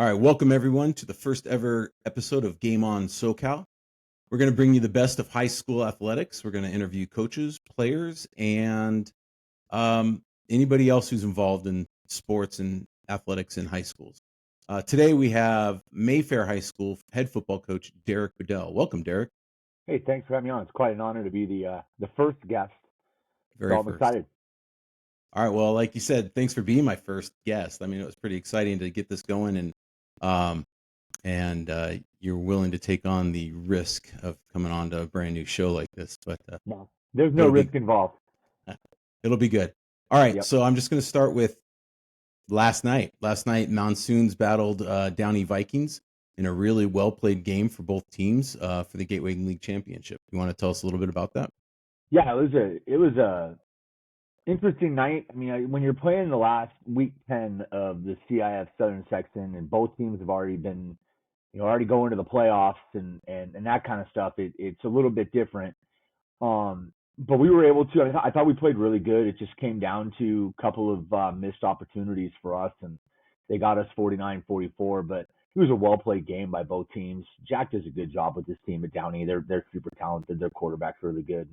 All right, welcome everyone to the first ever episode of Game On SoCal. We're going to bring you the best of high school athletics. We're going to interview coaches, players, and anybody else who's involved in sports and athletics in high schools. Today we have Mayfair High School head football coach Derek Bedell. Welcome, Derek. Hey, thanks for having me on. It's quite an honor to be the first guest. So Very I'm first. excited. All right, well, like you said, thanks for being my first guest. I mean, it was pretty exciting to get this going, and you're willing to take on the risk of coming on to a brand new show like this, but No, there's no it'll be risk involved. it'll be good. All right, Yep. so I'm just going to start with last night. Last night, Monsoons battled Downey Vikings in a really well played game for both teams for the Gateway League Championship. You want to tell us a little bit about that? Yeah, it was a interesting night. I mean, when you're playing the last week 10 of the CIF Southern Section, and both teams have already been, already going to the playoffs and that kind of stuff, it's a little bit different. But we were able to. I thought we played really good. It just came down to a couple of missed opportunities for us, and they got us 49-44. But it was a well played game by both teams. Jack does a good job with this team at Downey. They're super talented. Their quarterback's really good.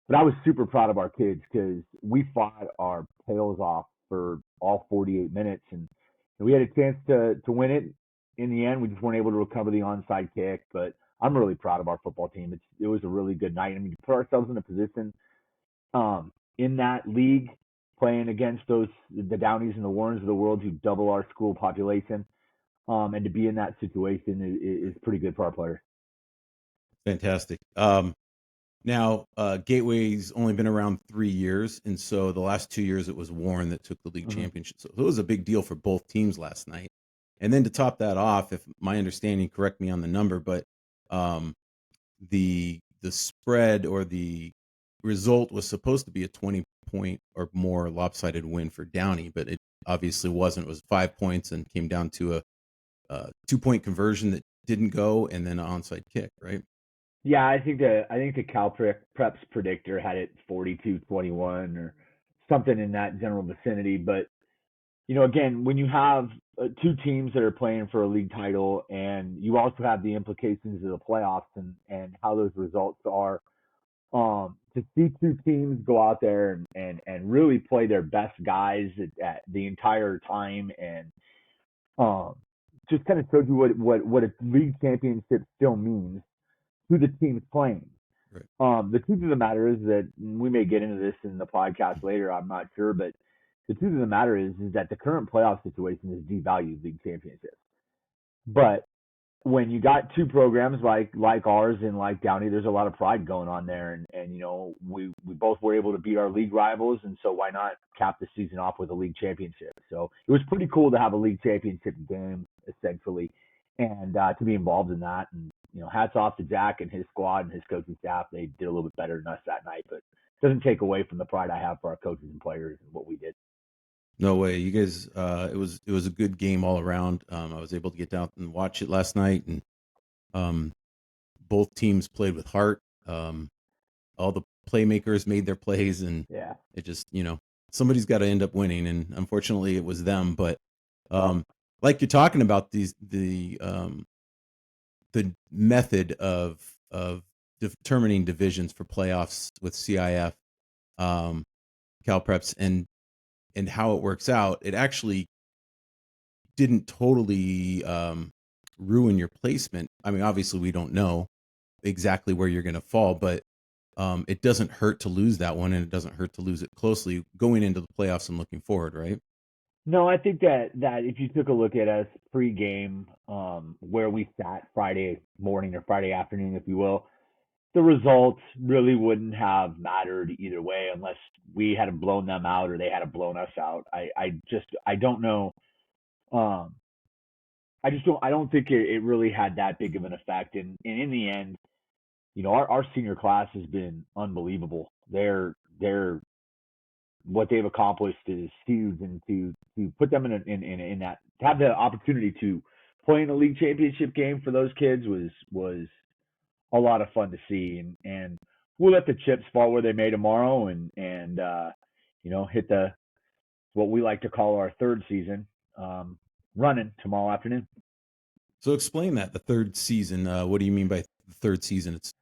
But I was super proud of our kids because we fought our tails off for all 48 minutes, and we had a chance to win it. In the end, we just weren't able to recover the onside kick. But I'm really proud of our football team. It was a really good night. I mean, to put ourselves in a position in that league, playing against the Downies and the Warrens of the world who double our school population, and to be in that situation is pretty good for our players. Fantastic. Now, Gateway's only been around 3 years, and so the last 2 years it was Warren that took the league Mm-hmm. championship. So it was a big deal for both teams last night. And then to top that off, if my understanding, correct me on the number, but um, the spread or the result was supposed to be a 20-point or more lopsided win for Downey, but it obviously wasn't. It was 5 points and came down to a 2-point conversion that didn't go, and then an onside kick, right? Yeah, I think the Preps predictor had it 42-21 or something in that general vicinity. But again, when you have two teams that are playing for a league title, and you also have the implications of the playoffs and how those results are, to see two teams go out there and really play their best guys at the entire time, and um, just kind of shows you what a league championship still means to the teams playing. Right. The truth of the matter is that we may get into this in the podcast later. I'm not sure, but the truth of the matter is that the current playoff situation has devalued league championships. But when you got two programs like ours and like Downey, there's a lot of pride going on there, and we both were able to beat our league rivals, and so why not cap the season off with a league championship? So it was pretty cool to have a league championship game essentially, and to be involved in that. And hats off to Jack and his squad and his coaching staff. They did a little bit better than us that night, but it doesn't take away from the pride I have for our coaches and players and what we did. No way, you guys. It was a good game all around. I was able to get down and watch it last night, and um, both teams played with heart. All the playmakers made their plays, and Yeah. it just somebody's got to end up winning, and unfortunately it was them. But like you're talking about the method of determining divisions for playoffs with CIF, Cal Preps, and how it works out, it actually didn't totally ruin your placement. I mean, obviously we don't know exactly where you're going to fall, but it doesn't hurt to lose that one, and it doesn't hurt to lose it closely going into the playoffs and looking forward, right? No, I think that if you took a look at us pre-game, where we sat Friday morning or Friday afternoon, if you will, the results really wouldn't have mattered either way unless we had blown them out or they had blown us out. I don't know. Um, I don't think it really had that big of an effect. And in the end, our senior class has been unbelievable. They're what they've accomplished is huge, and to put them in that, to have the opportunity to play in a league championship game for those kids was a lot of fun to see. And we'll let the chips fall where they may tomorrow, and hit the what we like to call our third season. running tomorrow afternoon. So explain that, the third season. What do you mean by the third season? It's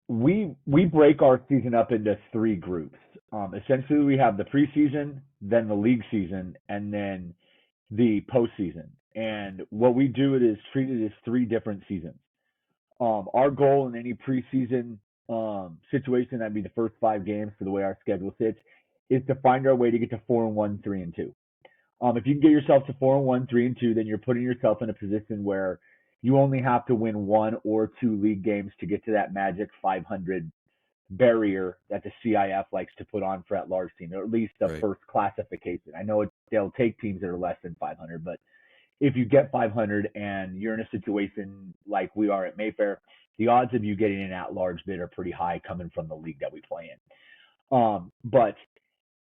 We break our season up into three groups. Essentially, we have the preseason, then the league season, and then the postseason. And what we do it is treat it as three different seasons. Our goal in any preseason situation, that'd be the first 5 games for the way our schedule sits, is to find our way to get to 4-1, 3-2. If you can get yourself to 4-1, 3-2, then you're putting yourself in a position where you only have to win 1 or 2 league games to get to that magic 500 barrier that the CIF likes to put on for at-large team, or at least the right. first classification. I know they'll take teams that are less than 500, but if you get 500 and you're in a situation like we are at Mayfair, the odds of you getting an at-large bid are pretty high coming from the league that we play in. But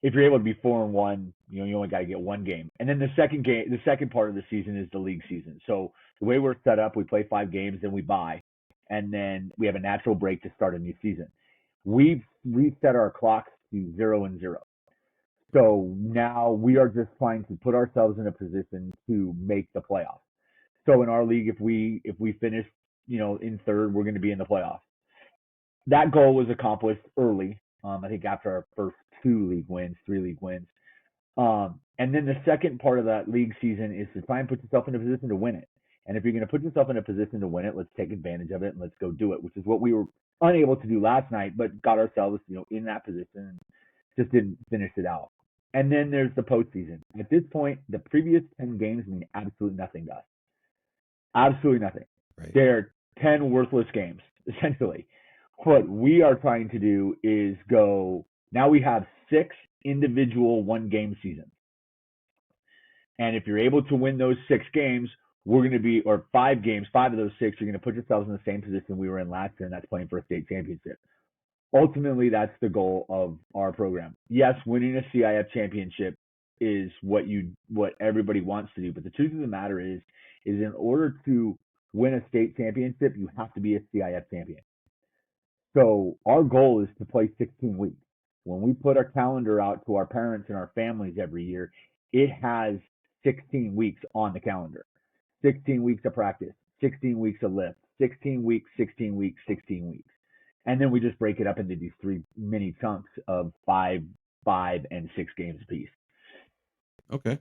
if you're able to be 4-1, you only got to get one game. And then the second part of the season is the league season. So the way we're set up, we play 5 games, then we bye, and then we have a natural break to start a new season. We've reset our clocks to 0-0. So now we are just trying to put ourselves in a position to make the playoffs. So in our league, if we finish, in third, we're going to be in the playoffs. That goal was accomplished early. I think after our first 3 league wins. And then the second part of that league season is to try and put yourself in a position to win it. And if you're going to put yourself in a position to win it, let's take advantage of it and let's go do it, which is what we were unable to do last night, but got ourselves, in that position and just didn't finish it out. And then there's the postseason. At this point, the previous 10 games mean absolutely nothing to us. Absolutely nothing. Right. They're 10 worthless games, essentially. What we are trying to do is go, now we have 6 individual 1 game seasons. And if you're able to win those 6 games, we're going to be, or 5 games, 5 of those 6, you're going to put yourselves in the same position we were in last year, and that's playing for a state championship. Ultimately, that's the goal of our program. Yes, winning a CIF championship is what everybody wants to do, but the truth of the matter is in order to win a state championship, you have to be a CIF champion. So our goal is to play 16 weeks. When we put our calendar out to our parents and our families every year, it has 16 weeks on the calendar. 16 weeks of practice, 16 weeks of lift, 16 weeks, 16 weeks, 16 weeks. And then we just break it up into these 3 mini chunks of 5, 5, and 6 games apiece. Okay.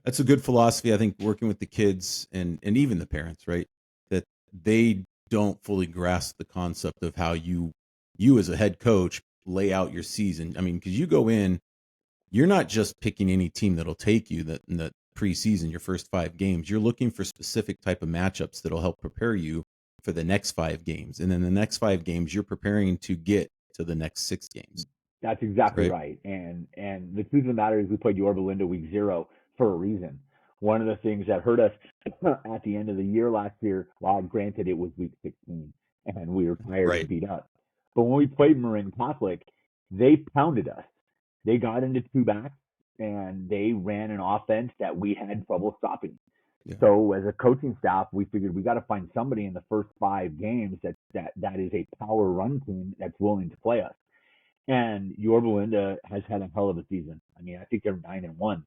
That's a good philosophy. I think working with the kids and even the parents, right? That they don't fully grasp the concept of how you as a head coach lay out your season. I mean, because you go in, you're not just picking any team that'll take you that in the preseason, your first 5 games. You're looking for specific type of matchups that'll help prepare you for the next 5 games. And then the next 5 games, you're preparing to get to the next 6 games. That's exactly Right. right. And the truth of the matter is we played Yorba Linda week 0 for a reason. One of the things that hurt us at the end of the year last year, while granted it was week 16 and we were tired and Right. beat up, but when we played Marin Catholic, they pounded us. They got into 2 backs and they ran an offense that we had trouble stopping. Yeah. So as a coaching staff, we figured we got to find somebody in the first 5 games that is a power run team that's willing to play us. And Yorba Linda has had a hell of a season. I mean, I think they're 9-1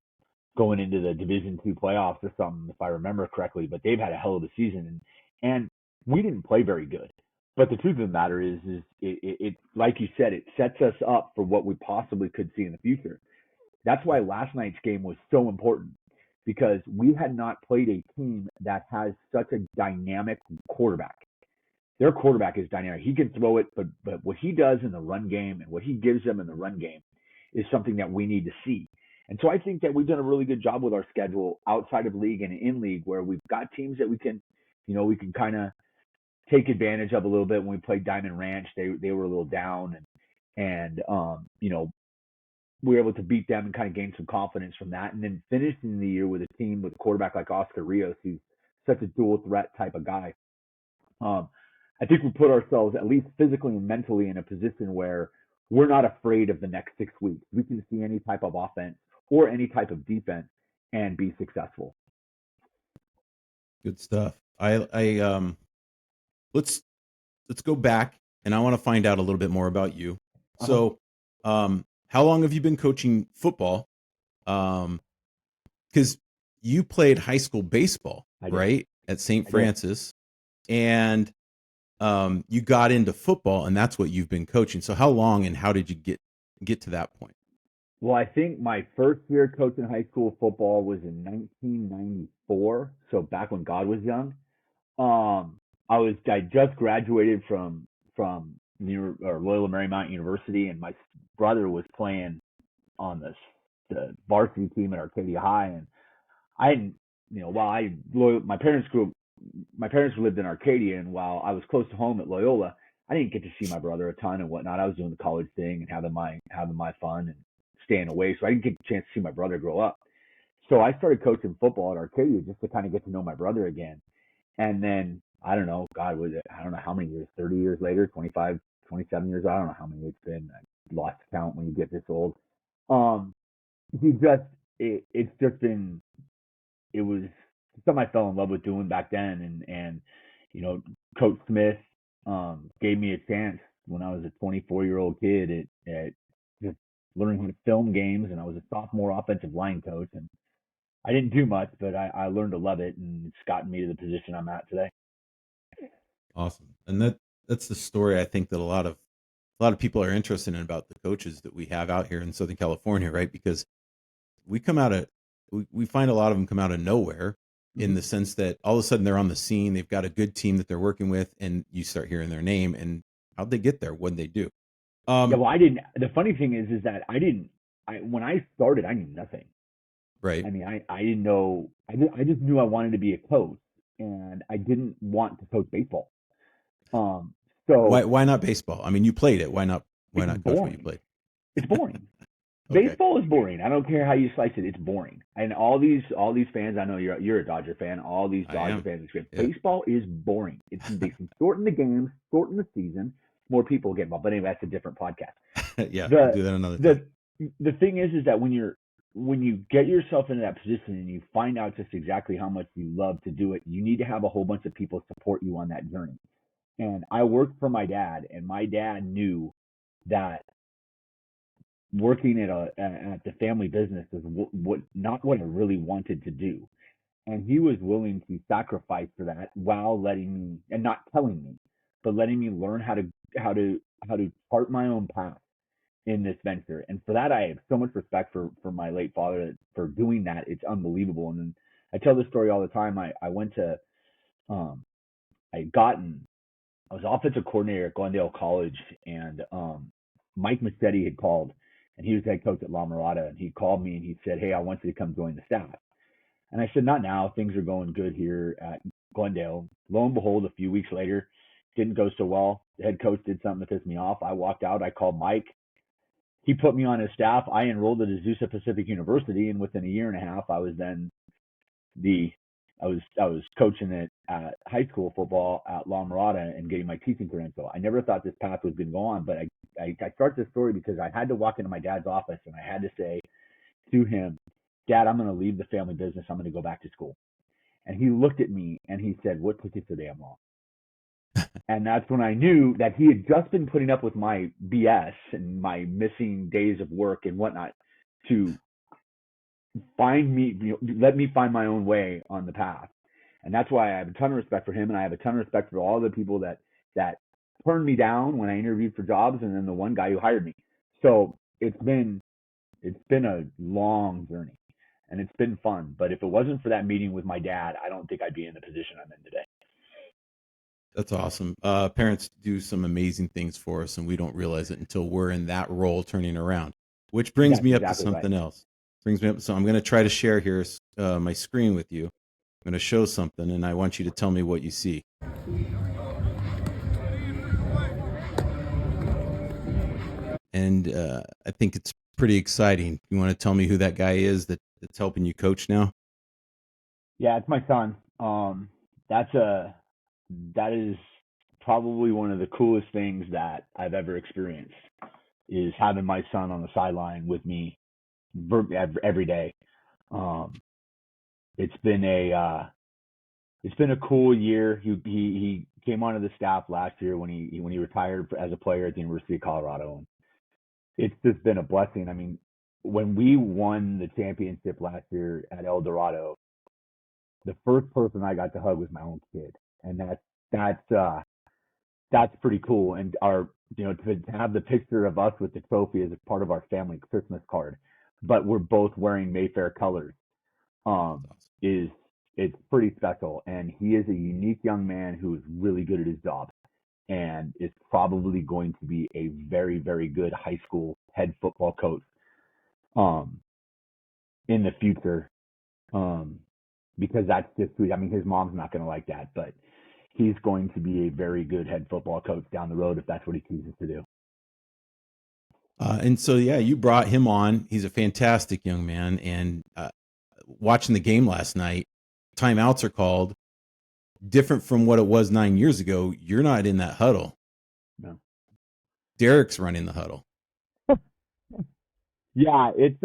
going into the Division II playoffs or something, if I remember correctly. But they've had a hell of a season, and we didn't play very good. But the truth of the matter is it like you said, it sets us up for what we possibly could see in the future. That's why last night's game was so important because we had not played a team that has such a dynamic quarterback. Their quarterback is dynamic. He can throw it, but what he does in the run game and what he gives them in the run game is something that we need to see. And so I think that we've done a really good job with our schedule outside of league and in league, where we've got teams that we can kind of take advantage of a little bit. When we played Diamond Ranch, they were a little down, and we were able to beat them and kind of gain some confidence from that. And then finishing the year with a team with a quarterback like Oscar Rios, who's such a dual threat type of guy. I think we put ourselves, at least physically and mentally, in a position where we're not afraid of the next 6 weeks. We can see any type of offense or any type of defense and be successful. Good stuff. I let's go back, and I want to find out a little bit more about you. Uh-huh. So, how long have you been coaching football? Because you played high school baseball, I did. right, at St. I did. Francis, and you got into football, and that's what you've been coaching. So how long and how did you get to that point? Well, I think my first year coaching high school football was in 1994, so back when God was young. I just graduated from Loyola Marymount University, and my brother was playing on the varsity team at Arcadia High, and I hadn't, while my parents lived in Arcadia, and while I was close to home at Loyola, I didn't get to see my brother a ton and whatnot. I was doing the college thing and having my fun and staying away, so I didn't get a chance to see my brother grow up. So I started coaching football at Arcadia just to kind of get to know my brother again. And then I don't know, God, I don't know how many years, 30 years later, 25, 27 years, I don't know how many it's been. I lost count when you get this old. Um, he just, it's just been, it was something I fell in love with doing back then. And, you know, Coach Smith, gave me a chance when I was a 24-year-old kid at just learning how to film games. And I was a sophomore offensive line coach. And I didn't do much, but I learned to love it. And it's gotten me to the position I'm at today. Awesome. And that's the story I think that a lot of people are interested in about the coaches that we have out here in Southern California, right? Because we come out of we find a lot of them come out of nowhere in Mm-hmm. the sense that all of a sudden they're on the scene, they've got a good team that they're working with, and you start hearing their name and how'd they get there? What'd they do? Yeah, Um, well, I didn't. The funny thing is that I didn't. When I started, I knew nothing. right. I mean, I didn't know. I just knew I wanted to be a coach, and I didn't want to coach baseball. Um, Why so why not baseball? I mean, you played it. Why it's not coach what you boring. played? It's boring. Okay. Baseball is boring. I don't care how you slice it. It's boring. And all these fans, I know you're a Dodger fan. All these I Dodger am. fans, Yeah. baseball is boring. They can shorten the games, shorten the season, more people get involved. But anyway, that's a different podcast. Yeah, we'll the do that another time. the the thing is that when you get yourself into that position and you find out just exactly how much you love to do it, you need to have a whole bunch of people support you on that journey. And I worked for my dad, and my dad knew that working at the family business is what not what I really wanted to do. And he was willing to sacrifice for that while letting me, and not telling me, but letting me learn how to chart my own path in this venture. And for that, I have so much respect for my late father for doing that. It's unbelievable. And then I tell this story all the time. I went to um I was offensive coordinator at Glendale College, and Mike Massetti had called, and he was head coach at La Mirada, and he called me and he said, "Hey, I want you to come join the staff." And I said, "Not now. Things are going good here at Glendale." Lo and behold, a few weeks later, didn't go so well. The head coach did something to piss me off. I walked out. I called Mike. He put me on his staff. I enrolled at Azusa Pacific University, and within a year and a half, the I was coaching at high school football at La Mirada and getting my teaching credential. I never thought this path was going to go on, but I start this story because I had to walk into my dad's office and I had to say to him, "Dad, I'm going to leave the family business. I'm going to go back to school." And he looked at me and he said, "What took you so damn long?" And that's when I knew that he had just been putting up with my BS and my missing days of work and whatnot to find me, let me find my own way on the path. And that's why I have a ton of respect for him, and I have a ton of respect for all the people that turned me down when I interviewed for jobs, and then the one guy who hired me. So it's been a long journey, and it's been fun. But if it wasn't for that meeting with my dad, I don't think I'd be in the position I'm in today. That's awesome. Parents do some amazing things for us, and we don't realize it until we're in that role turning around. Which brings That's me up to exactly right. something else. Brings me up. So I'm going to try to share here my screen with you. I'm going to show something, and I want you to tell me what you see. And I think it's pretty exciting. You want to tell me who that guy is that's helping you coach now? Yeah, it's my son. That's a that is probably one of the coolest things that I've ever experienced is having my son on the sideline with me every day. Um, it's been a cool year. He came onto the staff last year when he retired as a player at the University of Colorado, and it's just been a blessing. I mean, when we won the championship last year at El Dorado, the first person I got to hug was my own kid, and that's pretty cool. And our, to have the picture of us with the trophy as a part of our family Christmas card, but we're both wearing Mayfair colors, That's awesome. is it's pretty special. And he is a unique young man who is really good at his job and is probably going to be a very, very good high school head football coach um, in the future. Um, because that's just sweet. I mean, his mom's not going to like that, but he's going to be a very good head football coach down the road if that's what he chooses to do. And so, yeah, you brought him on. He's a fantastic young man. And watching the game last night, timeouts are called different from what it was 9 years ago. You're not in that huddle. No. Derek's running the huddle. Yeah, it's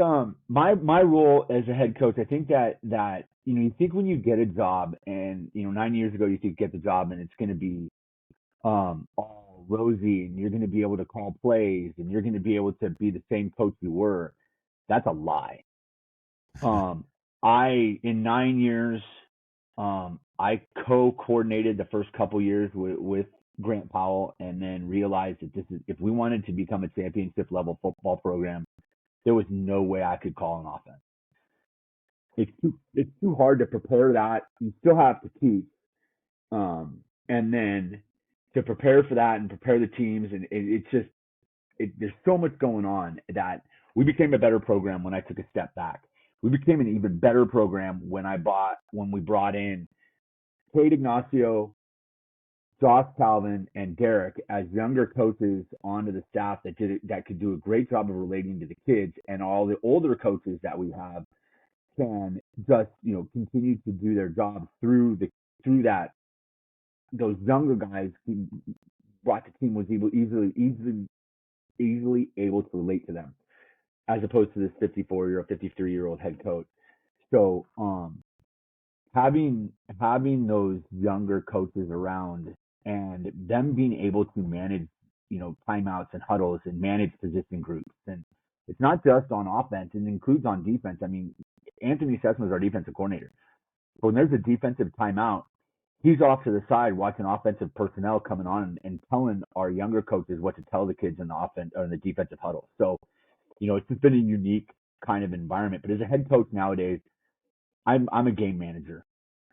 my role as a head coach. I think that you think when you get a job, and 9 years ago you could get the job and it's going to be all rosy, and you're going to be able to call plays, and you're going to be able to be the same coach you were. That's a lie. I in 9 years, I co-coordinated the first couple years with Grant Powell, and then realized that if we wanted to become a championship level football program, there was no way I could call an offense. It's too hard to prepare that. You still have to teach, and then to prepare for that and prepare the teams, and it's just there's so much going on that we became a better program when I took a step back. We became an even better program when we brought in Kate Ignacio, Josh Calvin, and Derek as younger coaches onto the staff that could do a great job of relating to the kids, and all the older coaches that we have can just continue to do their jobs through that. Those younger guys brought the team was easily able to relate to them, as opposed to this 54-year-old, 53-year-old head coach. So having those younger coaches around and them being able to manage, timeouts and huddles and manage position groups, and it's not just on offense; it includes on defense. I mean, Anthony Sessman is our defensive coordinator. But when there's a defensive timeout, he's off to the side watching offensive personnel coming on and telling our younger coaches what to tell the kids in the offense or in the defensive huddle. So, it's just been a unique kind of environment. But as a head coach nowadays, I'm a game manager,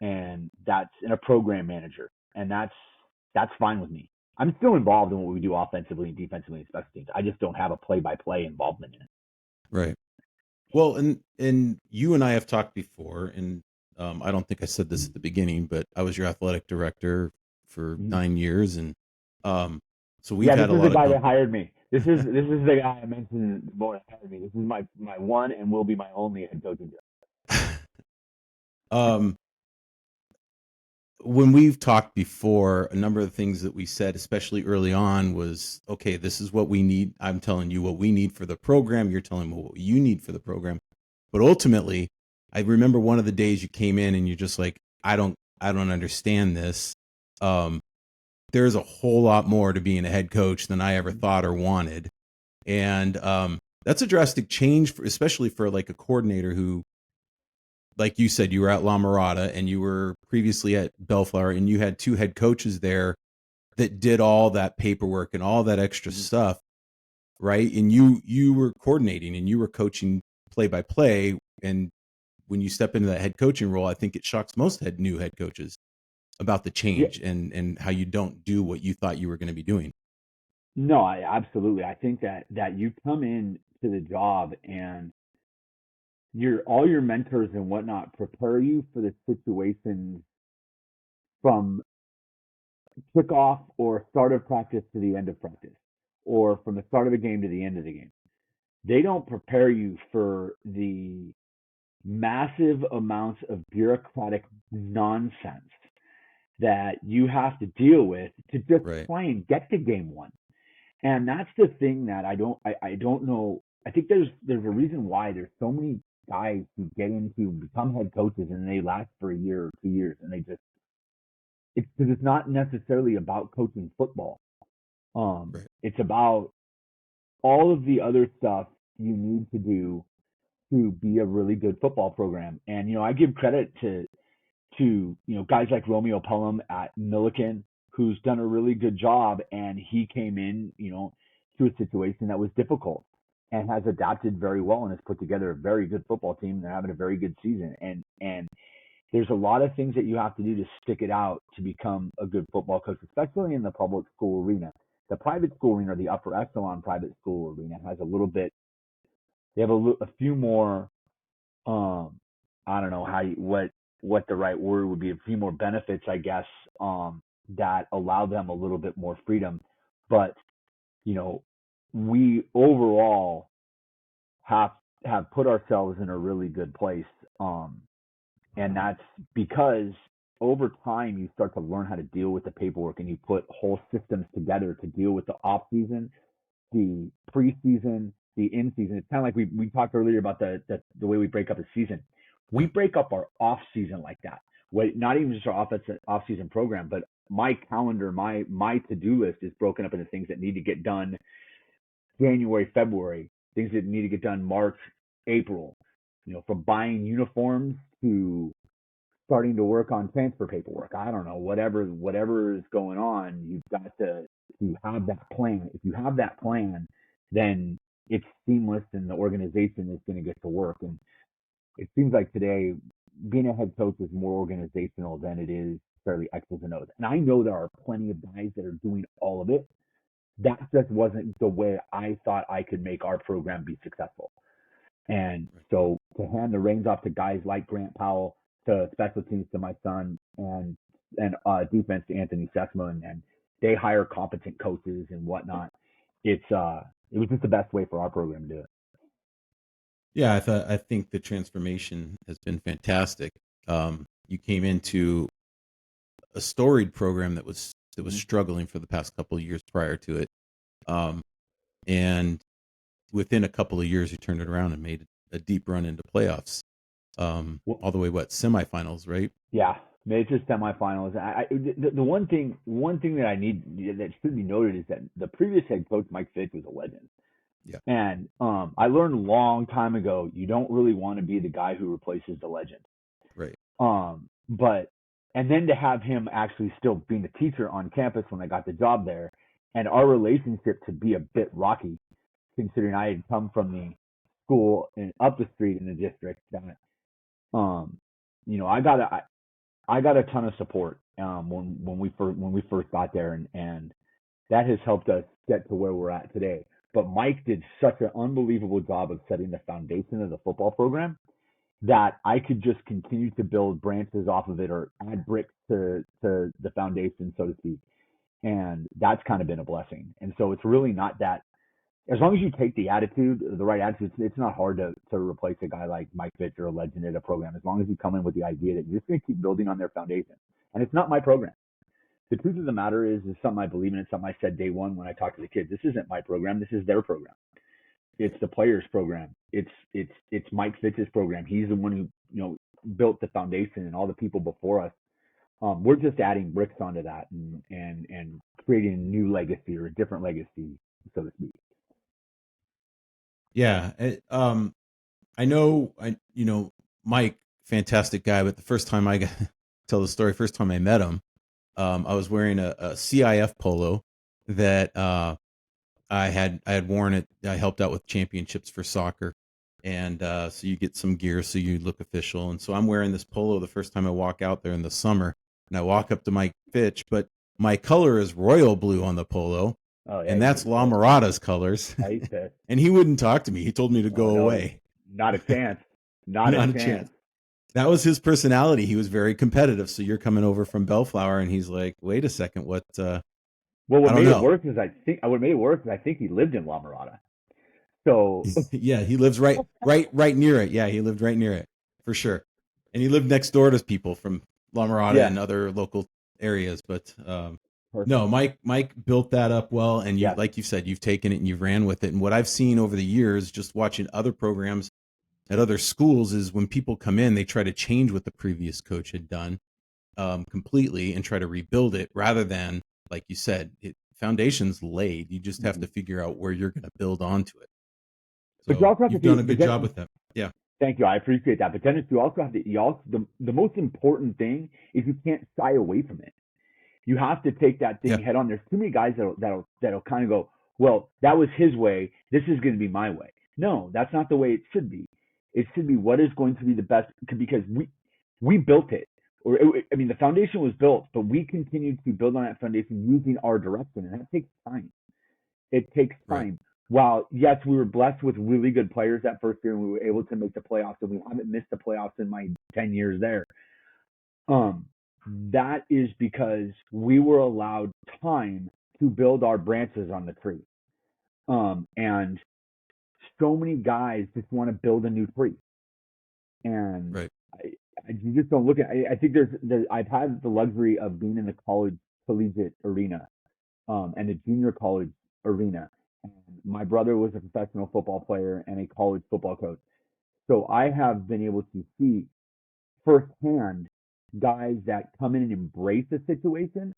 and a program manager, and that's fine with me. I'm still involved in what we do offensively and defensively and special teams. I just don't have a play-by-play involvement in it. Right. Well, and you and I have talked before, and I don't think I said this at the beginning, but I was your athletic director for Mm-hmm. 9 years, and so we've Yeah, this had a is the lot of guy that hired me. This is the guy I mentioned before that hired me. This is my one and will be my only head coaching job. um, when we've talked before, a number of the things that we said, especially early on, was, okay, this is what we need. I'm telling you what we need for the program. You're telling me what you need for the program. But ultimately, I remember one of the days you came in and you're just like, I don't understand this. There's a whole lot more to being a head coach than I ever thought or wanted. And that's a drastic change, especially for like a coordinator who, like you said, you were at La Mirada and you were previously at Bellflower, and you had two head coaches there that did all that paperwork and all that extra stuff, right? And you were coordinating and you were coaching play by play. And when you step into that head coaching role, I think it shocks most new head coaches about the Yeah, change and how you don't do what you thought you were going to be doing. no, absolutely. I think that you come in to the job and all your mentors and whatnot prepare you for the situations from kickoff or start of practice to the end of practice, or from the start of the game to the end of the game. They don't prepare you for the massive amounts of bureaucratic nonsense that you have to deal with to just Right. try and get to game one. And that's the thing that I don't know. I think there's a reason why there's so many guys who get into become head coaches and they last for a year or 2 years, and it's because it's not necessarily about coaching football. Right. It's about all of the other stuff you need to do to be a really good football program. And I give credit to, guys like Romeo Pelham at Millikan, who's done a really good job, and he came in, to a situation that was difficult and has adapted very well and has put together a very good football team. They're having a very good season, and there's a lot of things that you have to do to stick it out to become a good football coach, especially in the public school arena. The private school arena, or the upper echelon private school arena, has a little bit. They have a few more. I don't know what the right word would be. A few more benefits, I guess, that allow them a little bit more freedom. But we overall have put ourselves in a really good place. And that's because over time you start to learn how to deal with the paperwork, and you put whole systems together to deal with the off season, the preseason, the in season. It's kind of like we talked earlier about the way we break up a season. We Yeah. break up our off season like that. Not even just our off season program, but my calendar, my to do list is broken up into things that need to get done January, February, things that need to get done March, April. From buying uniforms to starting to work on transfer paperwork. I don't know, whatever is going on, you've got to have that plan. If you have that plan, then it's seamless and the organization is going to get to work. And it seems like today being a head coach is more organizational than it is fairly X's and O's. And I know there are plenty of guys that are doing all of it. That just wasn't the way I thought I could make our program be successful. And Right. so to hand the reins off to guys like Grant Powell, to special teams to my son, and defense to Anthony Sesma, and they hire competent coaches and whatnot. It was just the best way for our program to do it. Yeah, I think the transformation has been fantastic. You came into a storied program that was Mm-hmm. struggling for the past couple of years prior to it, and within a couple of years, you turned it around and made a deep run into playoffs. Well, All the way semifinals, right? yeah, made it to semifinals. The one thing that that should be noted is that the previous head coach Mike Fitch was a legend. Yeah, And I learned a long time ago, you don't really want to be the guy who replaces the legend. right. But and then to have him actually still being a teacher on campus when I got the job there, and our relationship to be a bit rocky, considering I had come from the school and up the street in the district. That um, I got a ton of support when we first got there, and that has helped us get to where we're at today. But Mike did such an unbelievable job of setting the foundation of the football program that I could just continue to build branches off of it, or add bricks to the foundation, so to speak. And that's kind of been a blessing. And so it's really not that, as long as you take the right attitude, it's not hard to replace a guy like Mike Fitch or a legend at a program, as long as you come in with the idea that you're just going to keep building on their foundation. And it's not my program. The truth of the matter is something I believe in. It's something I said day one when I talked to the kids. This isn't my program. This is their program. It's the players' program. It's Mike Fitch's program. He's the one who built the foundation, and all the people before us. We're just adding bricks onto that, and creating a new legacy, or a different legacy, so to speak. Yeah, I know, Mike, fantastic guy. But the first time I got tell the story, first time I met him, I was wearing a CIF polo that I had worn it. I helped out with championships for soccer, and so you get some gear so you look official. And so I'm wearing this polo the first time I walk out there in the summer, and I walk up to Mike Fitch, but my color is royal blue on the polo, Oh yeah, and that's La pissed. Mirada's colors. Yeah, he's pissed. And he wouldn't talk to me. He told me to Oh go no, away. not a chance. Not a Not a chance. chance. That was his personality. He was very competitive. So you're coming over from Bellflower, and he's like, "Wait a second, what? Well, I what don't made it know." worse is I think he lived in La Mirada. So Yeah, he lives right near it. Yeah, he lived right near it for sure, and he lived next door to people from La Mirada yeah, and other local areas. But no, perfect. Mike built that up well, and Yeah. like you said, you've taken it and you've ran with it. And what I've seen over the years, just watching other programs at other schools, is when people come in, they try to change what the previous coach had done completely and try to rebuild it, rather than, like you said, foundation's laid. You just have Mhm. to figure out where you're going to build onto it. But you So also have to you've done a think, good job with that. Yeah. Thank you. I appreciate that. But Dennis, you also have to, the most important thing is you can't shy away from it. You have to take that thing Yeah, head on. There's too many guys that'll kind of go, well, that was his way. This is going to be my way. No, that's not the way it should be. It should be what is going to be the best because we built it. I mean, the foundation was built, but we continue to build on that foundation using our direction, and that takes time. It takes right. time. While yes, we were blessed with really good players that first year, and we were able to make the playoffs, and we haven't missed the playoffs in my 10 years there. Um, that is because we were allowed time to build our branches on the tree. And so many guys just want to build a new tree, and Right. I, you just don't look at. I think I've had the luxury of being in the college collegiate arena, and the junior college arena. And my brother was a professional football player and a college football coach, so I have been able to see firsthand guys that come in and embrace the situation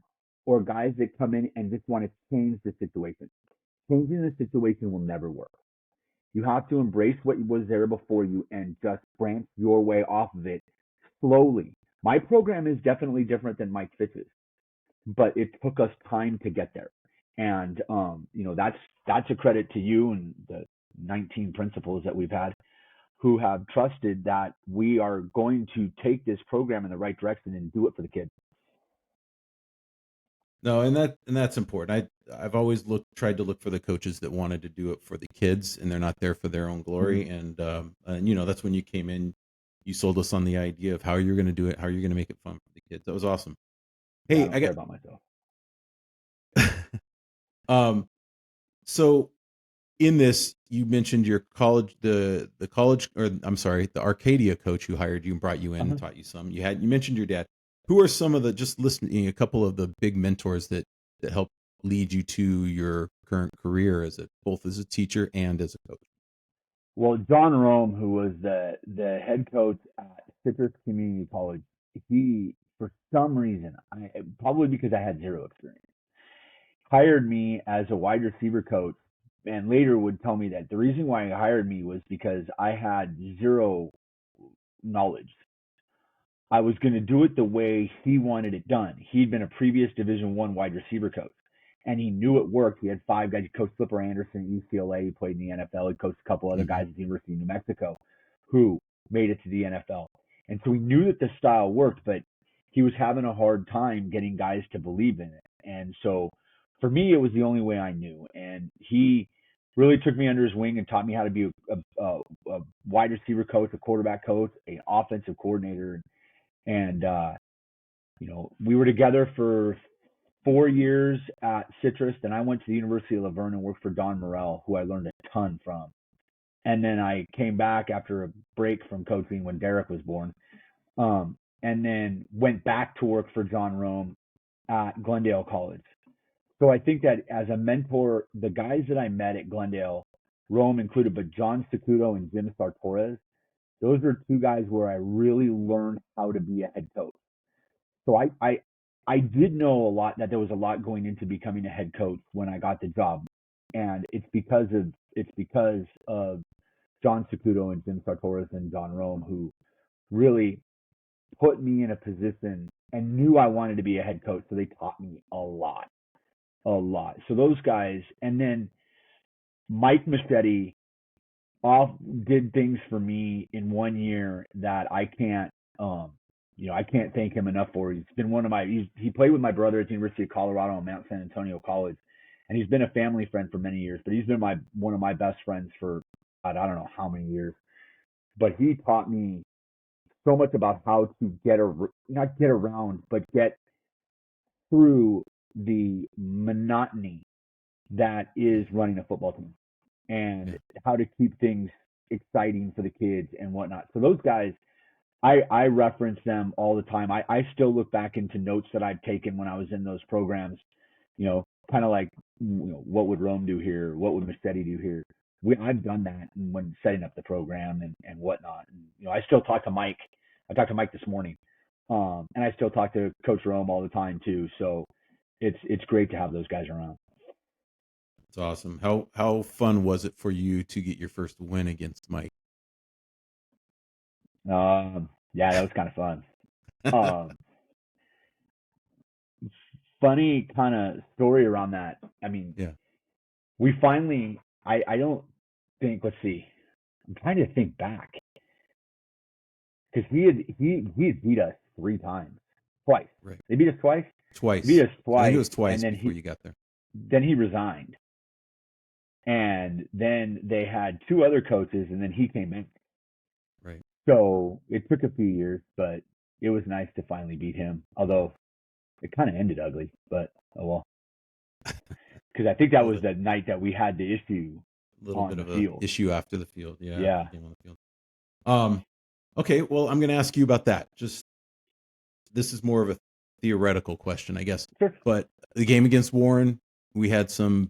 or guys that come in and just want to change the situation. Changing the situation will never work. You have to embrace what was there before you and just branch your way off of it slowly. My program is definitely different than Mike Fitch's, but it took us time to get there. And that's a credit to you and the 19 principals that we've had who have trusted that we are going to take this program in the right direction and do it for the kids. No, and that's important. I've always tried to look for the coaches that wanted to do it for the kids, and they're not there for their own Mm-hmm. glory. And that's when you came in. You sold us on the idea of how you're going to do it, how you're going to make it fun for the kids. That was awesome. Yeah, I Hey, don't I care got about myself. um. So in this, you mentioned your college, the college, or I'm sorry, the Arcadia coach who hired you and brought you in and Uh-huh. taught you some. You mentioned your dad. Who are some of the just listening? A couple of the big mentors that helped lead you to your current career both as a teacher and as a coach. Well, John Rome, who was the head coach at Citrus Community College, he for some reason, probably because I had zero experience, hired me as a wide receiver coach, and later would tell me that the reason why he hired me was because I had zero knowledge. I was going to do it the way he wanted it done. He'd been a previous Division I wide receiver coach, and he knew it worked. He had 5 guys. He coached Flipper Anderson at UCLA. He played in the NFL. He coached a couple other Hmm. guys at the University of New Mexico who made it to the NFL. And so he knew that the style worked, but he was having a hard time getting guys to believe in it. And so for me, it was the only way I knew. And he really took me under his wing and taught me how to be a wide receiver coach, a quarterback coach, an offensive coordinator, and we were together for 4 years at Citrus. Then I went to the University of Laverne and worked for Don Morrell, who I learned a ton from. And then I came back after a break from coaching when Derek was born, and then went back to work for John Rome at Glendale College. So I think that as a mentor, the guys that I met at Glendale, Rome included, but John Secudo and Jim Sartorres, those are 2 guys where I really learned how to be a head coach. So I did know a lot that there was a lot going into becoming a head coach when I got the job, and it's because of John Secudo and Jim Sartoris and John Rome who really put me in a position and knew I wanted to be a head coach, so they taught me a lot. So those guys, and then Mike Machete off did things for me in one year that um I can't thank him enough for. He's been one of my he played with my brother at the University of Colorado and Mount San Antonio College, and he's been a family friend for many years, but he's been my one of my best friends for I don't know how many years. But he taught me so much about how to not get around, but get through the monotony that is running a football team and Yeah. how to keep things exciting for the kids and whatnot. So those guys, I reference them all the time. I still look back into notes that I'd taken when I was in those programs, kind of like, what would Rome do here? What would Machete do here? I've done that when setting up the program and whatnot. And, I still talk to Mike. I talked to Mike this morning. And I still talk to Coach Rome all the time too. So it's great to have those guys around. It's awesome. How fun was it for you to get your first win against Mike? Yeah, that was kind of fun. Um, Funny kind of story around that. I mean, Yeah. we finally, I don't think, let's see, I'm trying to think back because he had beat us 3 times, twice. Right. They beat us twice. He beat Twice. us I think it twice, was and twice before you got there. then he resigned, and then they had 2 other coaches, and then he came in. Right. So it took a few years, but it was nice to finally beat him. Although it kind of ended ugly, but oh well. Because I think that Well, was the the night that we had the issue little on bit the of a field. issue after the field. Yeah, after Yeah. the game on the field. Okay, well, I'm going to ask you about that. Just this is more of a theoretical question, I guess. Sure. But the game against Warren, we had some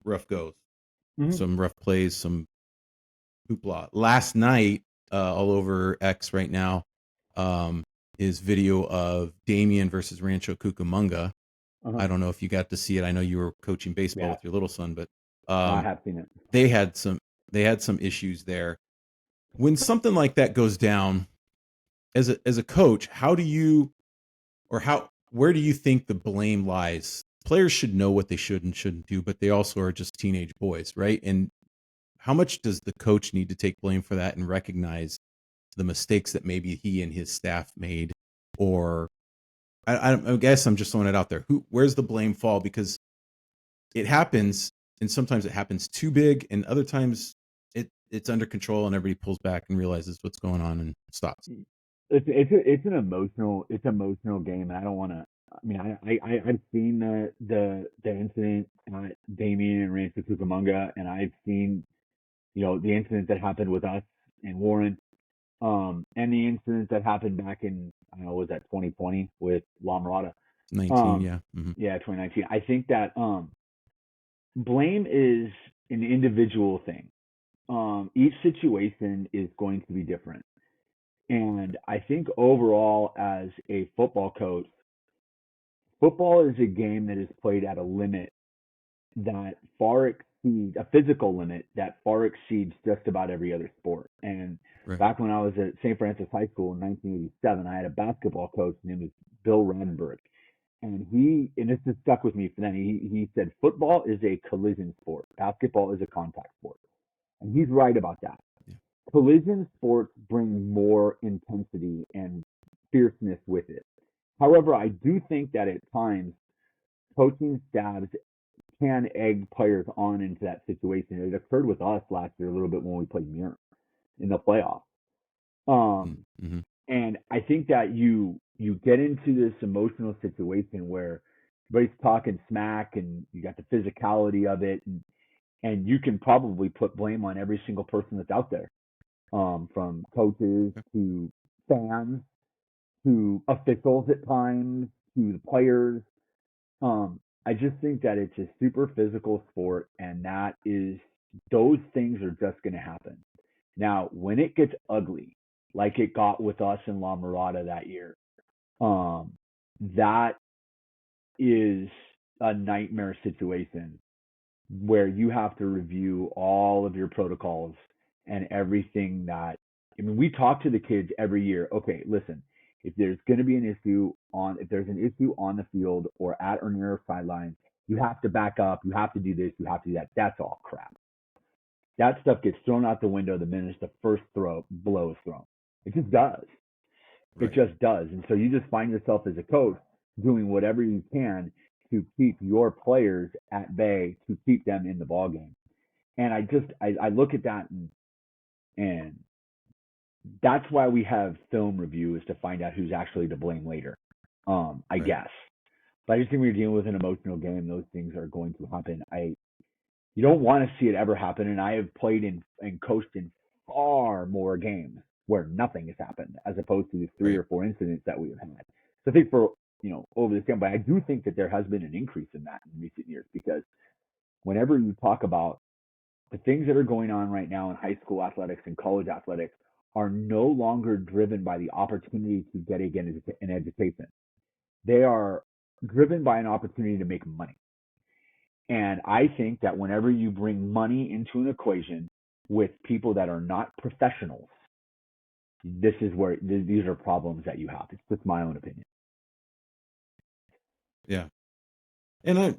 rough goes, Mm-hmm. some rough plays, some hoopla. Last night, all over X right now, um, is video of Damien versus Rancho Cucamonga. Uh-huh. I don't know if you got to see it. I know you were coaching baseball Yeah. with your little son, but No, I um, have seen it. they had some issues there. When something like that goes down, as a coach, how do you or how where do you think the blame lies? Players should know what they should and shouldn't do, but they also are just teenage boys, right? And how much does the coach need to take blame for that and recognize the mistakes that maybe he and his staff made? Or I guess I'm just throwing it out there. Where's the blame fall? Because it happens, and sometimes it happens too big, and other times it's under control, and everybody pulls back and realizes what's going on and stops. It's an emotional game, and I don't want to. I mean, I've seen the incident at Damien and Rancho Cucamonga, and I've seen the incident that happened with us and Warren, and the incident that happened back in I don't know was that 2020 with La Mirada. 19, Um, yeah. Mm-hmm. yeah, 2019. I think that blame is an individual thing. Each situation is going to be different. And I think overall, as a football coach, football is a game that is played at a limit that far exceeds a physical limit that far exceeds just about every other sport. And Right. back when I was at St. Francis High School in 1987, I had a basketball coach named was Bill Randenberg. And this has stuck with me for then. He said football is a collision sport, basketball is a contact sport, and he's right about that. Yeah. Collision sports bring more intensity and fierceness with it. However, I do think that at times coaching staffs can egg players on into that situation. It occurred with us last year a little bit when we played Mirror in the playoffs. Mm-hmm. And I think that you get into this emotional situation where everybody's talking smack and you got the physicality of it, and you can probably put blame on every single person that's out there, from coaches Okay. to fans to officials at times to the players. I just think that it's a super physical sport, and those things are just going to happen. Now, when it gets ugly, like it got with us in La Mirada that year, um, that is a nightmare situation where you have to review all of your protocols and everything that I mean, we talk to the kids every year. Okay, listen, if there's an issue on the field or at or near a sideline, you have to back up, you have to do this, you have to do that. That's all crap. That stuff gets thrown out the window the minute the first blow is thrown. It just does. It Right. just does. And so you just find yourself as a coach doing whatever you can to keep your players at bay, to keep them in the ball game. And I look at that, and that's why we have film review, is to find out who's actually to blame later. I Right. guess. But I just think when you're dealing with an emotional game, those things are going to happen. You don't want to see it ever happen. And I have played and coached in far more games where nothing has happened, as opposed to the three Right. or four incidents that we have had. So I think for over this game, but I do think that there has been an increase in that in recent years, because whenever you talk about the things that are going on right now in high school athletics and college athletics are no longer driven by the opportunity to get again an education. They are driven by an opportunity to make money. And I think that whenever you bring money into an equation with people that are not professionals, this is where these are problems that you have. It's just my own opinion. Yeah. And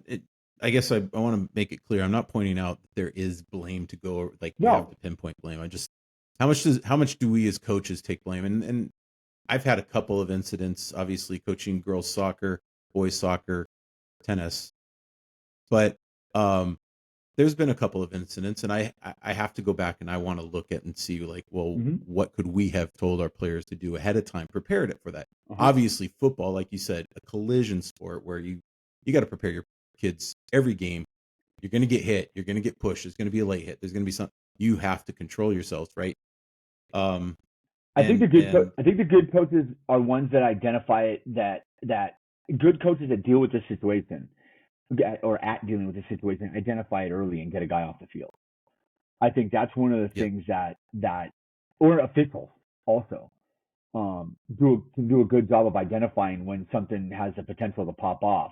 I guess I want to make it clear. I'm not pointing out that there is blame to go, like you have No. to pinpoint blame. I just, how much do we as coaches take blame? And I've had a couple of incidents, obviously coaching girls soccer, boys soccer, tennis, but there's been a couple of incidents, and I have to go back and I want to look at and see, like, well, Mm-hmm. what could we have told our players to do ahead of time, prepared it for that. Uh-huh. Obviously, football, like you said, a collision sport where you got to prepare your kids every game. You're going to get hit. You're going to get pushed. There's going to be a late hit. There's going to be some. You have to control yourselves, right? Um, and I think the good coaches are ones that identify it, that good coaches that deal with the situation, or at dealing with the situation, identify it early and get a guy off the field. I think that's one of the yeah, things that or officials also can do a good job of identifying when something has the potential to pop off.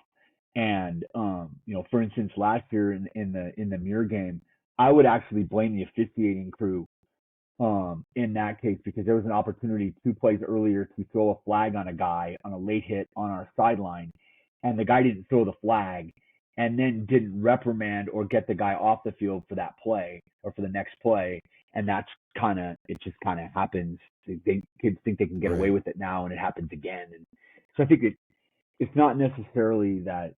And for instance, last year in the mirror game, I would actually blame the officiating crew in that case, because there was an opportunity 2 plays earlier to throw a flag on a guy on a late hit on our sideline, and the guy didn't throw the flag, and then didn't reprimand or get the guy off the field for that play or for the next play, and that's it just kind of happens. Kids think they can get away right, with it now, and it happens again. And so I think it's not necessarily that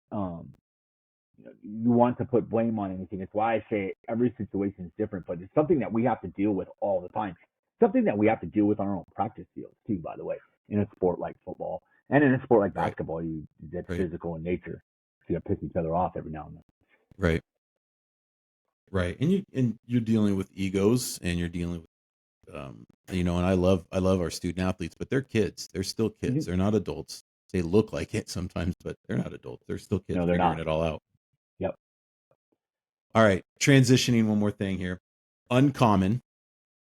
you want to put blame on anything. It's why I say every situation is different, but it's something that we have to deal with all the time. Something that we have to deal with on our own practice fields too, by the way, in a sport like football and in a sport like right, basketball. That's right, physical in nature. So you got to piss each other off every now and then. right, right. And you're dealing with egos, and you're dealing with and I love our student athletes, but they're kids. They're still kids. Mm-hmm. They're not adults. They look like it sometimes, but they're not adults. They're still kids No, they're figuring not. it all out. Yep. All right, transitioning one more thing here. Uncommon.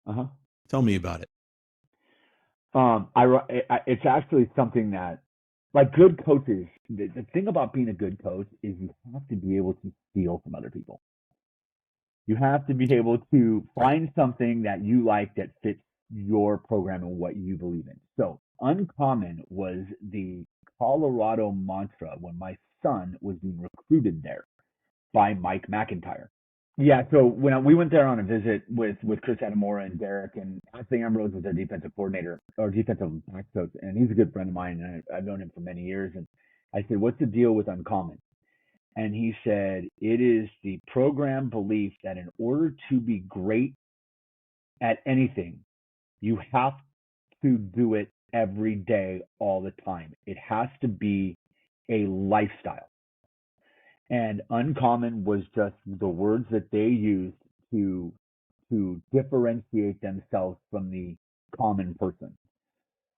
Uh huh. Tell me about it. It's actually something that, like good coaches, the thing about being a good coach is you have to be able to steal from other people. You have to be able to Right. find something that you like that fits your program and what you believe in. So, uncommon was the Colorado mantra when my son was being recruited there by Mike McIntyre. Yeah, so when we went there on a visit with Chris Adamora and Derek, and Ashley Ambrose was their defensive coordinator or defensive back coach, and he's a good friend of mine, and I've known him for many years. And I said, "What's the deal with Uncommon?" And he said, "It is the program belief that in order to be great at anything, you have to do it every day, all the time. It has to be a lifestyle." And uncommon was just the words that they used to differentiate themselves from the common person.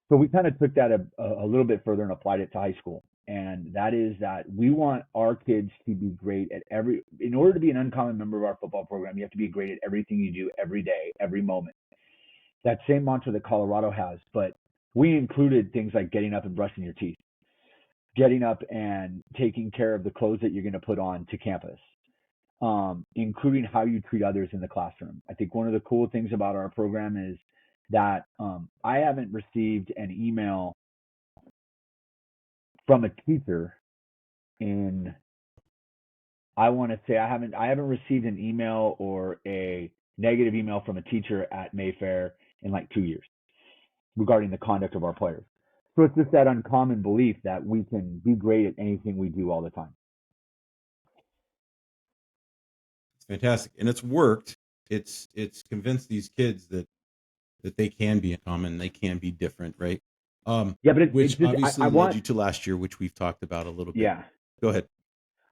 So we kind of took that a little bit further and applied it to high school. And that is that we want our kids to be great at in order to be an uncommon member of our football program, you have to be great at everything you do every day, every moment. That same mantra that Colorado has, but we included things like getting up and brushing your teeth, getting up and taking care of the clothes that you're going to put on to campus, including how you treat others in the classroom. I think one of the cool things about our program is that I haven't received an email from a teacher in, I want to say I haven't received an email or a negative email from a teacher at Mayfair in like 2 years regarding the conduct of our players. So it's just that uncommon belief that we can be great at anything we do all the time. It's fantastic, and it's worked. It's convinced these kids that they can be uncommon, they can be different, right? Yeah, but it's Which just I obviously led want, you to last year, which we've talked about a little bit. yeah, Go ahead.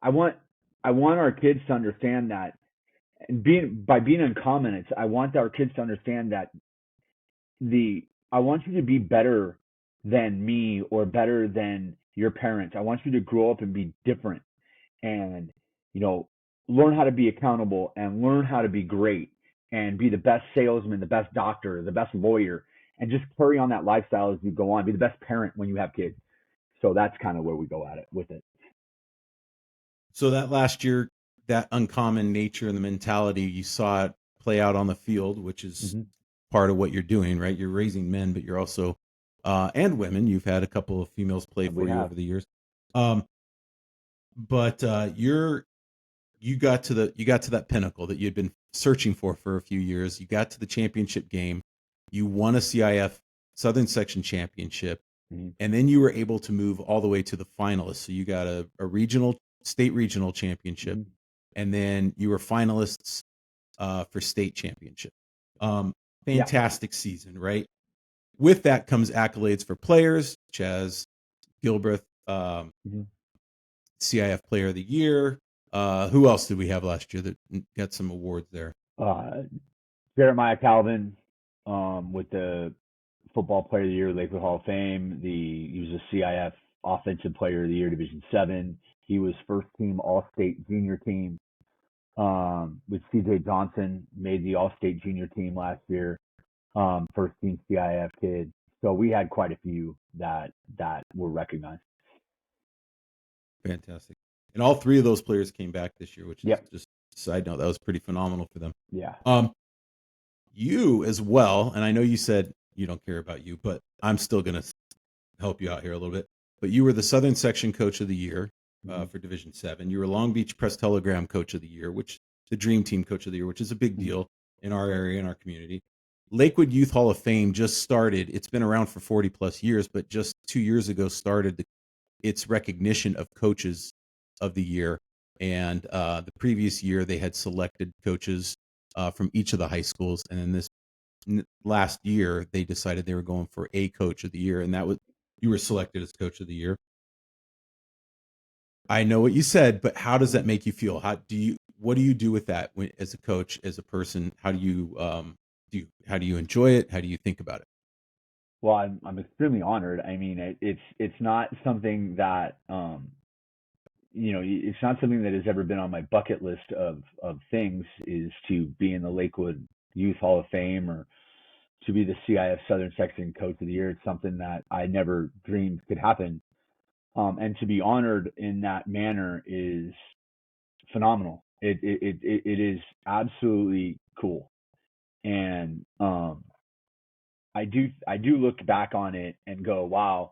I want I want our kids to understand that, and being uncommon, it's I want our kids to understand that I want you to be better than me or better than your parents. I want you to grow up and be different, and you know learn how to be accountable and learn how to be great and be the best salesman, the best doctor, the best lawyer, and just carry on that lifestyle as you go on. Be the best parent when you have kids. So that's kind of where we go at it with it. So that last year, that uncommon nature and the mentality, you saw it play out on the field, which is Mm-hmm. part of what you're doing, right? You're raising men, but you're also and women. You've had a couple of females play We for you have. over the years. But you got to that pinnacle that you had been searching for a few years. You got to the championship game. You won a CIF Southern Section championship, Mm-hmm. and then you were able to move all the way to the finalists. So you got a state regional championship, Mm-hmm. and then you were finalists for state championship. Yeah. Fantastic season, right? With that comes accolades for players, Chaz Gilbreth, Mm-hmm. CIF Player of the Year. Who else did we have last year that got some awards there? Jeremiah Calvin, with the Football Player of the Year, Lakewood Hall of Fame. He was a CIF Offensive Player of the Year, Division 7. He was first team All-State Junior team. With CJ Johnson, made the All-State Junior team last year. First team CIF kid. So we had quite a few that were recognized. Fantastic. And all three of those players came back this year, which is Yep. just a side note. That was pretty phenomenal for them. Yeah. You as well, and I know you said you don't care about you, but I'm still going to help you out here a little bit. But you were the Southern Section Coach of the Year for Division 7. You were Long Beach Press Telegram Coach of the Year, which the Dream Team Coach of the Year, which is a big deal in our area, in our community. Lakewood Youth Hall of Fame just started. It's been around for 40 plus years, but just 2 years ago started its recognition of coaches of the year. And the previous year, they had selected coaches from each of the high schools. And then this last year, they decided they were going for a coach of the year. And that was, you were selected as coach of the year. I know what you said, but how does that make you feel? What do you do with that as a coach, as a person? How do you enjoy it? How do you think about it? Well, I'm extremely honored. I mean, it's not something that it's not something that has ever been on my bucket list of things, is to be in the Lakewood Youth Hall of Fame or to be the CIF Southern Section Coach of the Year. It's something that I never dreamed could happen. And to be honored in that manner is phenomenal. It is absolutely cool. And I do look back on it and go, wow,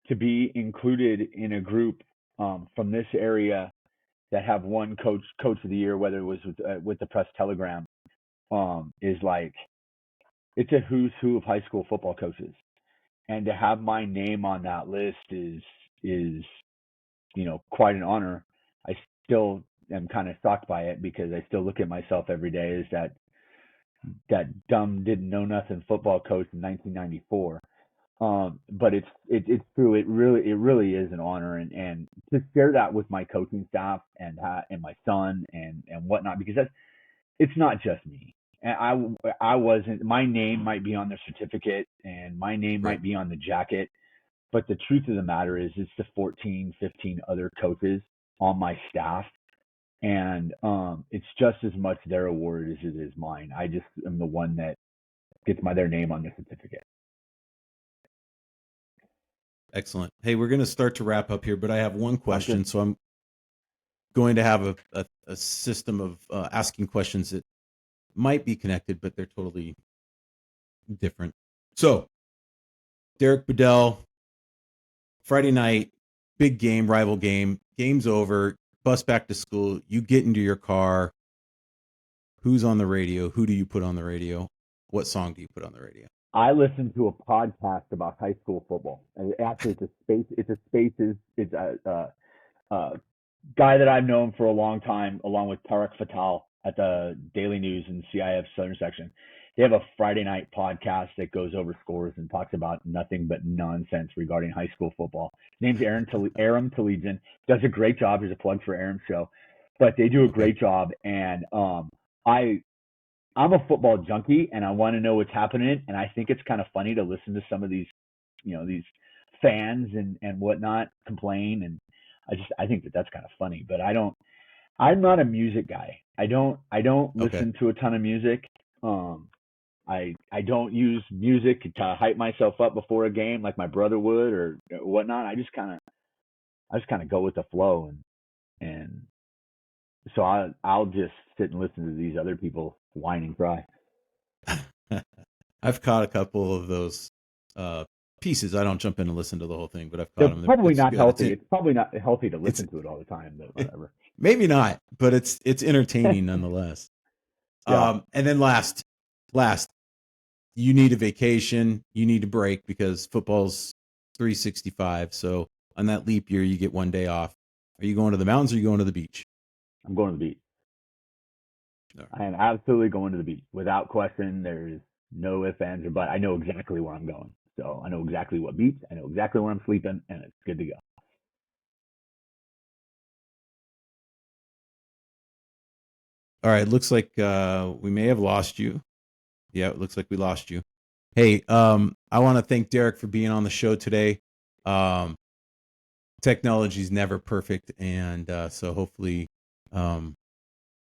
to be included in a group from this area that have won coach of the year, whether it was with the Press Telegram, is like, it's a who's who of high school football coaches, and to have my name on that list is quite an honor. I still am kind of shocked by it, because I still look at myself every day as that dumb didn't know nothing football coach in 1994. But it's true. It really is an honor, and to share that with my coaching staff and my son and whatnot, because it's not just me. And I wasn't. My name might be on the certificate and my name Right. might be on the jacket, but the truth of the matter is, it's the 14, 15 other coaches on my staff, and it's just as much their award as it is mine. I just am the one that gets their name on the certificate. Excellent. Hey, we're going to start to wrap up here, but I have one question. good. So I'm going to have a system of asking questions that might be connected, but they're totally different. So, Derek Bedell, Friday night, big game, rival game, game's over, bus back to school, you get into your car. Who's on the radio? Who do you put on the radio? What song do you put on the radio? I listened to a podcast about high school football. And actually, it's a guy that I've known for a long time, along with Tarek Fatal at the Daily News and CIF Southern Section. They have a Friday night podcast that goes over scores and talks about nothing but nonsense regarding high school football. His name's Aram Talegian. Does a great job. Here's a plug for Aram's show. But they do a great job. And I'm a football junkie, and I want to know what's happening. And I think it's kind of funny to listen to some of these, these fans and whatnot complain. And I think that's kind of funny. But I'm not a music guy. I don't listen to a ton of music. I don't use music to hype myself up before a game like my brother would or whatnot. I just kind of go with the flow, and so I'll just sit and listen to these other people whine and cry. I've caught a couple of those pieces. I don't jump in and listen to the whole thing, but I've They're caught them. probably It's not good. healthy. It's probably not healthy to It's listen to it all the time, but whatever. maybe not, but it's entertaining nonetheless. Yeah, And then last, you need a vacation. You need a break because football's 365. So on that leap year, you get one day off. Are you going to the mountains or are you going to the beach? I'm going to the beach. No. I am absolutely going to the beach without question. There's no ifs, ands, or buts. I know exactly where I'm going. So I know exactly what beach. I know exactly where I'm sleeping, and it's good to go. All right. Looks like we may have lost you. Yeah, it looks like we lost you. Hey, I want to thank Derek for being on the show today. Um, Technology is never perfect, and so hopefully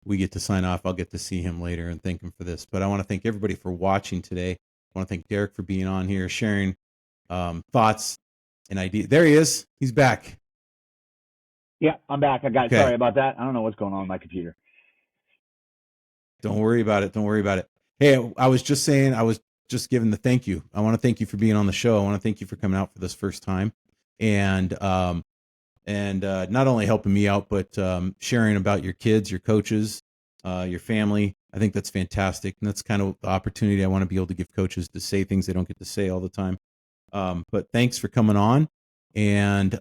we get to sign off. I'll get to see him later and thank him for this. But I want to thank everybody for watching today. I want to thank Derek for being on here, sharing thoughts and ideas. There he is. He's back. Yeah, I'm back. Okay. Sorry about that. I don't know what's going on with my computer. Don't worry about it. Don't worry about it. Hey, I was just saying, I was just giving the thank you. I want to thank you for being on the show. I want to thank you for coming out for this first time. And not only helping me out, but sharing about your kids, your coaches, your family. I think that's fantastic. And that's kind of the opportunity I want to be able to give coaches to say things they don't get to say all the time. But thanks for coming on. And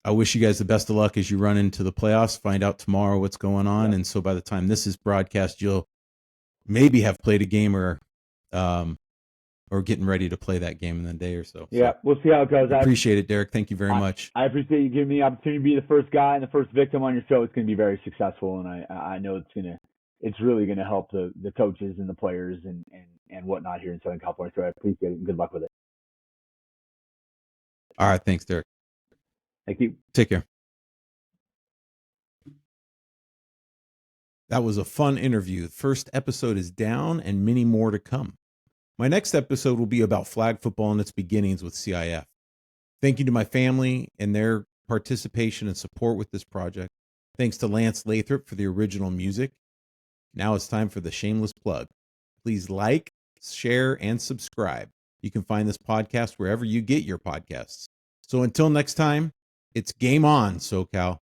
I wish you guys the best of luck as you run into the playoffs. Find out tomorrow what's going on. Yeah. And so by the time this is broadcast, you'll maybe have played a game or getting ready to play that game in a day or so. Yeah, we'll see how it goes. I appreciate it, Derek. Thank you very much. I appreciate you giving me the opportunity to be the first guy and the first victim on your show. It's going to be very successful, and I know it's really going to help the coaches and the players and whatnot here in Southern California. So I appreciate it and good luck with it. All right, thanks, Derek. Thank you. Take care. That was a fun interview. The first episode is down and many more to come. My next episode will be about flag football and its beginnings with CIF. Thank you to my family and their participation and support with this project. Thanks to Lance Lathrop for the original music. Now it's time for the shameless plug. Please like, share, and subscribe. You can find this podcast wherever you get your podcasts. So until next time, it's game on, SoCal.